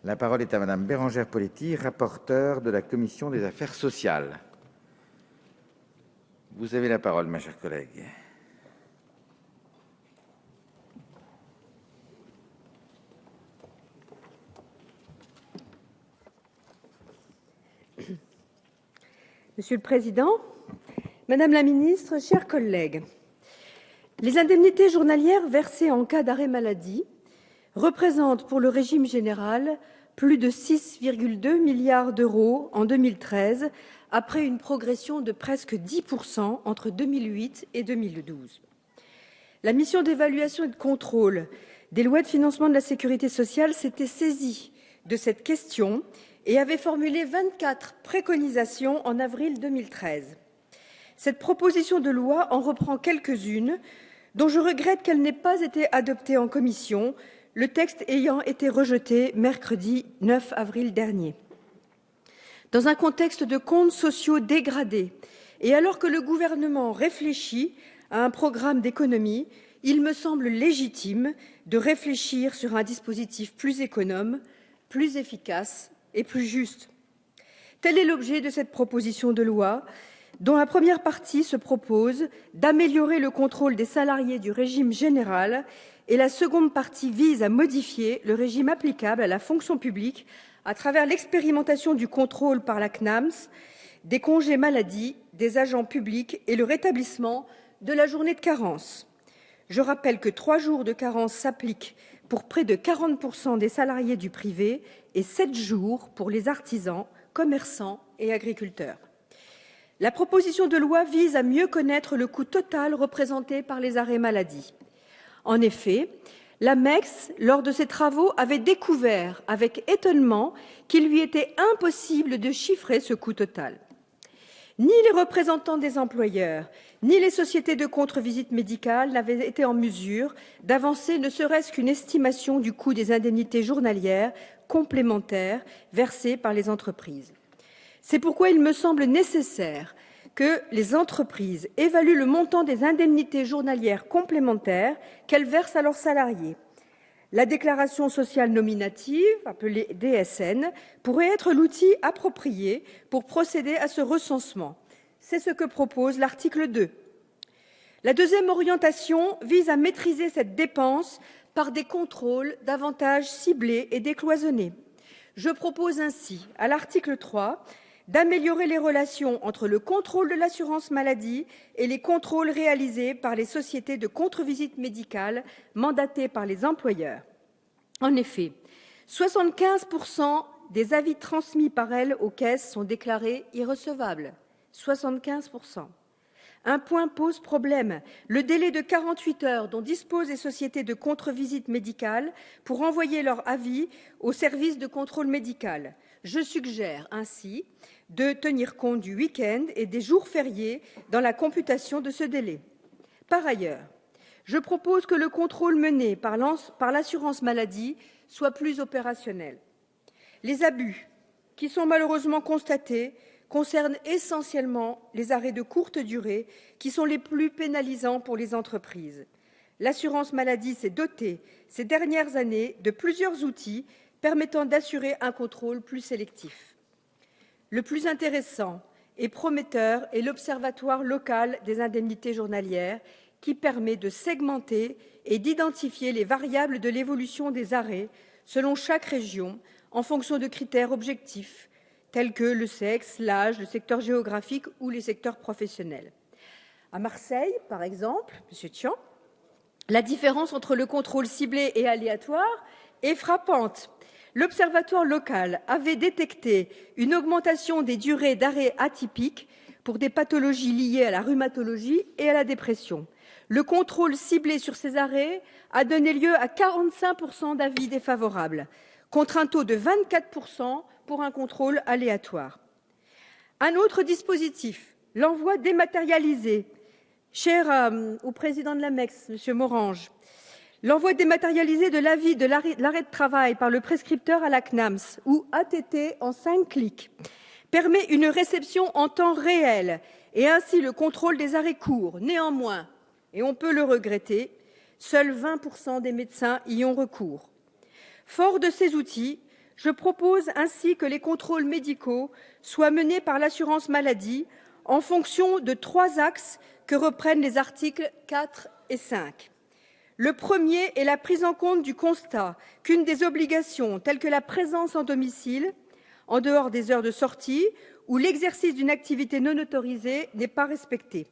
La parole est à Madame Bérangère Poletti, rapporteure de la Commission des affaires sociales. Vous avez la parole, ma chère collègue. Monsieur le Président, Madame la Ministre, chers collègues, les indemnités journalières versées en cas d'arrêt maladie représentent pour le régime général plus de 6,2 milliards d'euros en 2013, après une progression de presque 10% entre 2008 et 2012. La mission d'évaluation et de contrôle des lois de financement de la sécurité sociale s'était saisie de cette question et avait formulé 24 préconisations en avril 2013. Cette proposition de loi en reprend quelques-unes, dont je regrette qu'elle n'ait pas été adoptée en commission, le texte ayant été rejeté mercredi 9 avril dernier. Dans un contexte de comptes sociaux dégradés, et alors que le gouvernement réfléchit à un programme d'économie, il me semble légitime de réfléchir sur un dispositif plus économe, plus efficace et plus juste. Tel est l'objet de cette proposition de loi, dont la première partie se propose d'améliorer le contrôle des salariés du régime général et la seconde partie vise à modifier le régime applicable à la fonction publique à travers l'expérimentation du contrôle par la CNAMS, des congés maladie, des agents publics et le rétablissement de la journée de carence. Je rappelle que 3 jours de carence s'appliquent pour près de 40% des salariés du privé et 7 jours pour les artisans, commerçants et agriculteurs. La proposition de loi vise à mieux connaître le coût total représenté par les arrêts maladie. En effet, la MEX, lors de ses travaux, avait découvert avec étonnement qu'il lui était impossible de chiffrer ce coût total. Ni les représentants des employeurs, ni les sociétés de contre-visite médicale n'avaient été en mesure d'avancer ne serait-ce qu'une estimation du coût des indemnités journalières complémentaires versées par les entreprises. C'est pourquoi il me semble nécessaire que les entreprises évaluent le montant des indemnités journalières complémentaires qu'elles versent à leurs salariés. La déclaration sociale nominative, appelée DSN, pourrait être l'outil approprié pour procéder à ce recensement. C'est ce que propose l'article 2. La deuxième orientation vise à maîtriser cette dépense par des contrôles davantage ciblés et décloisonnés. Je propose ainsi, à l'article 3, d'améliorer les relations entre le contrôle de l'assurance maladie et les contrôles réalisés par les sociétés de contre-visite médicale mandatées par les employeurs. En effet, 75% des avis transmis par elles aux caisses sont déclarés irrecevables. 75%. Un point pose problème, le délai de 48 heures dont disposent les sociétés de contre-visite médicale pour envoyer leur avis au service de contrôle médical. Je suggère ainsi de tenir compte du week-end et des jours fériés dans la computation de ce délai. Par ailleurs, je propose que le contrôle mené par l'assurance maladie soit plus opérationnel. Les abus qui sont malheureusement constatés concernent essentiellement les arrêts de courte durée qui sont les plus pénalisants pour les entreprises. L'assurance maladie s'est dotée ces dernières années de plusieurs outils permettant d'assurer un contrôle plus sélectif. Le plus intéressant et prometteur est l'Observatoire local des indemnités journalières qui permet de segmenter et d'identifier les variables de l'évolution des arrêts selon chaque région en fonction de critères objectifs tels que le sexe, l'âge, le secteur géographique ou les secteurs professionnels. À Marseille, par exemple, M. Tian, la différence entre le contrôle ciblé et aléatoire est frappante. L'Observatoire local avait détecté une augmentation des durées d'arrêt atypiques pour des pathologies liées à la rhumatologie et à la dépression. Le contrôle ciblé sur ces arrêts a donné lieu à 45% d'avis défavorables, contre un taux de 24% pour un contrôle aléatoire. Un autre dispositif, l'envoi dématérialisé, cher au président de la MEX, M. Morange, l'envoi dématérialisé de l'avis de l'arrêt de travail par le prescripteur à la CNAMS, ou ATT en 5 clics, permet une réception en temps réel et ainsi le contrôle des arrêts courts. Néanmoins, et on peut le regretter, seuls 20% des médecins y ont recours. Fort de ces outils, Je propose ainsi que les contrôles médicaux soient menés par l'assurance maladie en fonction de 3 axes que reprennent les articles 4 et 5. Le premier est la prise en compte du constat qu'une des obligations, telles que la présence en domicile, en dehors des heures de sortie, ou l'exercice d'une activité non autorisée, n'est pas respectée.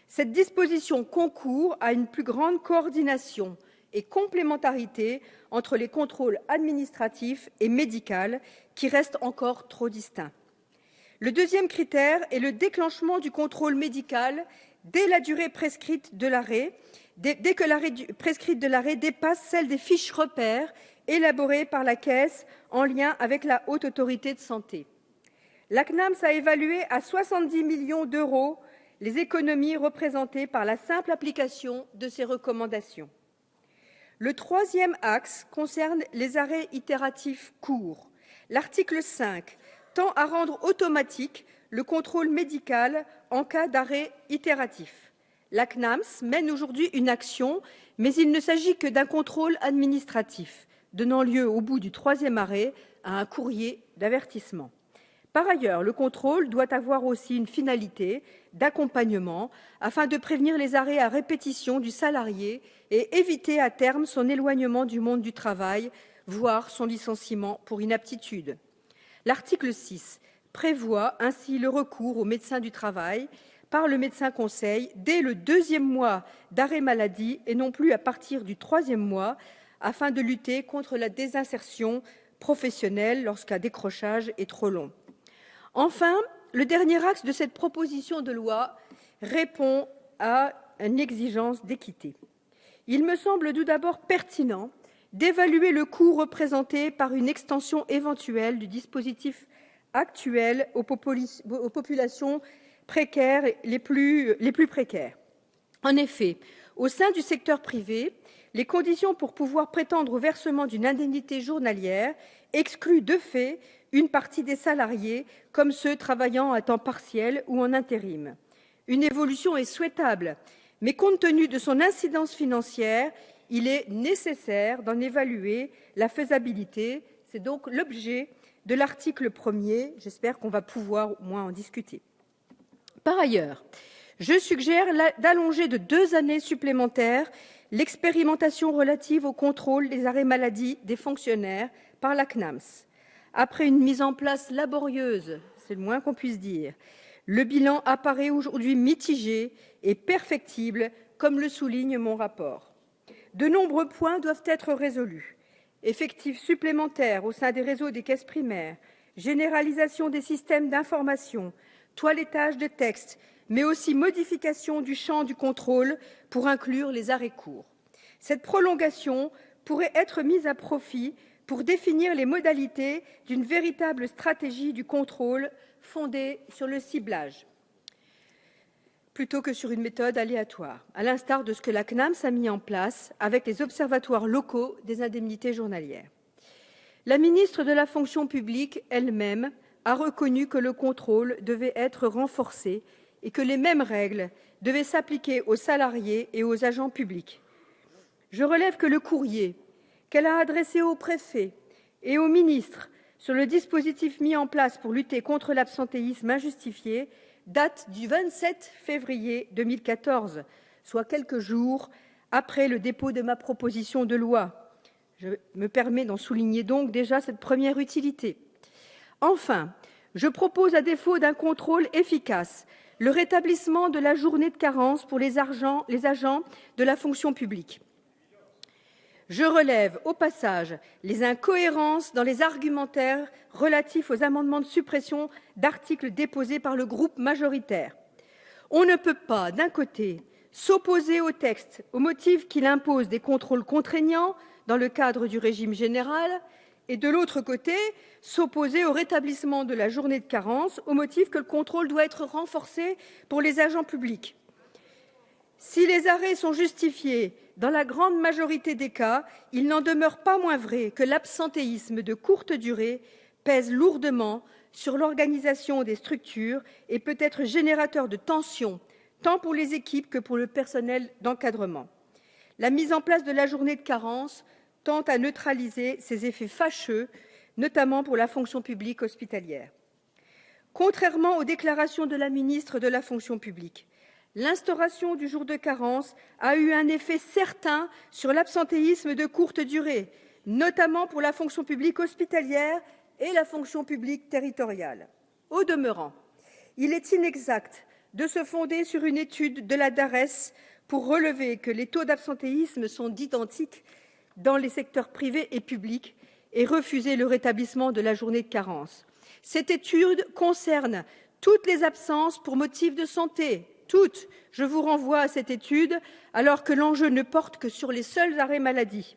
Cette disposition concourt à une plus grande coordination et complémentarité entre les contrôles administratifs et médicaux qui restent encore trop distincts. Le deuxième critère est le déclenchement du contrôle médical dès la durée prescrite de l'arrêt, dès que l'arrêt prescrite de l'arrêt dépasse celle des fiches repères élaborées par la Caisse en lien avec la Haute Autorité de Santé. La CNAMS a évalué à 70 millions d'euros les économies représentées par la simple application de ces recommandations. Le troisième axe concerne les arrêts itératifs courts. L'article 5 tend à rendre automatique le contrôle médical en cas d'arrêt itératif. La CNAMS mène aujourd'hui une action, mais il ne s'agit que d'un contrôle administratif, donnant lieu au bout du 3e arrêt à un courrier d'avertissement. Par ailleurs, le contrôle doit avoir aussi une finalité d'accompagnement afin de prévenir les arrêts à répétition du salarié et éviter à terme son éloignement du monde du travail, voire son licenciement pour inaptitude. L'article 6 prévoit ainsi le recours au médecin du travail par le médecin conseil dès le 2e mois d'arrêt maladie et non plus à partir du 3e mois, afin de lutter contre la désinsertion professionnelle lorsqu'un décrochage est trop long. Enfin, le dernier axe de cette proposition de loi répond à une exigence d'équité. Il me semble tout d'abord pertinent d'évaluer le coût représenté par une extension éventuelle du dispositif actuel aux populations précaires les plus précaires. En effet, au sein du secteur privé, les conditions pour pouvoir prétendre au versement d'une indemnité journalière excluent de fait une partie des salariés, comme ceux travaillant à temps partiel ou en intérim. Une évolution est souhaitable, mais compte tenu de son incidence financière, il est nécessaire d'en évaluer la faisabilité. C'est donc l'objet de l'article 1er. J'espère qu'on va pouvoir au moins en discuter. Par ailleurs, je suggère d'allonger de 2 années supplémentaires l'expérimentation relative au contrôle des arrêts maladie des fonctionnaires par la CNAMS. Après une mise en place laborieuse, c'est le moins qu'on puisse dire, le bilan apparaît aujourd'hui mitigé et perfectible, comme le souligne mon rapport. De nombreux points doivent être résolus. Effectifs supplémentaires au sein des réseaux des caisses primaires, généralisation des systèmes d'information, toilettage de textes, mais aussi modification du champ du contrôle pour inclure les arrêts courts. Cette prolongation pourrait être mise à profit pour définir les modalités d'une véritable stratégie du contrôle fondée sur le ciblage, plutôt que sur une méthode aléatoire, à l'instar de ce que la CNAMS a mis en place avec les observatoires locaux des indemnités journalières. La ministre de la fonction publique elle-même a reconnu que le contrôle devait être renforcé et que les mêmes règles devaient s'appliquer aux salariés et aux agents publics. Je relève que le courrier qu'elle a adressé au préfet et au ministre sur le dispositif mis en place pour lutter contre l'absentéisme injustifié date du 27 février 2014, soit quelques jours après le dépôt de ma proposition de loi. Je me permets d'en souligner donc déjà cette première utilité. Enfin, je propose, à défaut d'un contrôle efficace, le rétablissement de la journée de carence pour les agents de la fonction publique. Je relève au passage les incohérences dans les argumentaires relatifs aux amendements de suppression d'articles déposés par le groupe majoritaire. On ne peut pas, d'un côté, s'opposer au texte au motif qu'il impose des contrôles contraignants dans le cadre du régime général et, de l'autre côté, s'opposer au rétablissement de la journée de carence au motif que le contrôle doit être renforcé pour les agents publics. Si les arrêts sont justifiés, dans la grande majorité des cas, il n'en demeure pas moins vrai que l'absentéisme de courte durée pèse lourdement sur l'organisation des structures et peut être générateur de tensions, tant pour les équipes que pour le personnel d'encadrement. La mise en place de la journée de carence tend à neutraliser ces effets fâcheux notamment pour la fonction publique hospitalière. Contrairement aux déclarations de la ministre de la fonction publique, l'instauration du jour de carence a eu un effet certain sur l'absentéisme de courte durée, notamment pour la fonction publique hospitalière et la fonction publique territoriale. Au demeurant, il est inexact de se fonder sur une étude de la DARES pour relever que les taux d'absentéisme sont identiques dans les secteurs privés et publics et refuser le rétablissement de la journée de carence. Cette étude concerne toutes les absences pour motif de santé, toutes. Je vous renvoie à cette étude, alors que l'enjeu ne porte que sur les seuls arrêts maladie.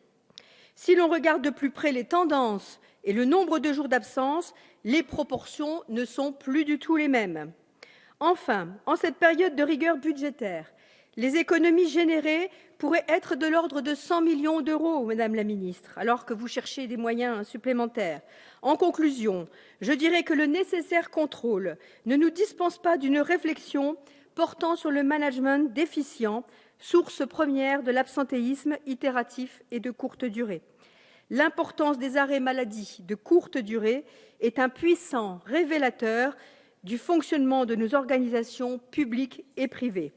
Si l'on regarde de plus près les tendances et le nombre de jours d'absence, les proportions ne sont plus du tout les mêmes. Enfin, en cette période de rigueur budgétaire, les économies générées pourraient être de l'ordre de 100 millions d'euros, Madame la Ministre, alors que vous cherchez des moyens supplémentaires. En conclusion, je dirais que le nécessaire contrôle ne nous dispense pas d'une réflexion portant sur le management déficient, source première de l'absentéisme itératif et de courte durée. L'importance des arrêts maladie de courte durée est un puissant révélateur du fonctionnement de nos organisations publiques et privées.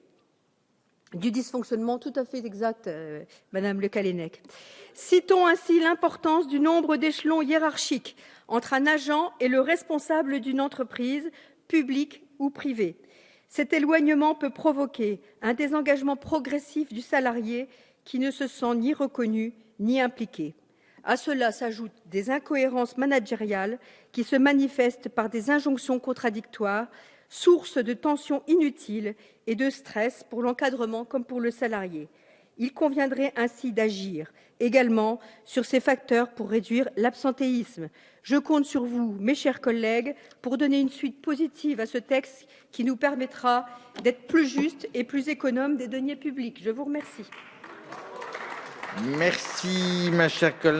Du dysfonctionnement tout à fait exact, Madame Le Callennec. Citons ainsi l'importance du nombre d'échelons hiérarchiques entre un agent et le responsable d'une entreprise, publique ou privée. Cet éloignement peut provoquer un désengagement progressif du salarié qui ne se sent ni reconnu ni impliqué. À cela s'ajoutent des incohérences managériales qui se manifestent par des injonctions contradictoires, source de tensions inutiles et de stress pour l'encadrement comme pour le salarié. Il conviendrait ainsi d'agir également sur ces facteurs pour réduire l'absentéisme. Je compte sur vous, mes chers collègues, pour donner une suite positive à ce texte qui nous permettra d'être plus justes et plus économes des deniers publics. Je vous remercie. Merci, ma chère collègue.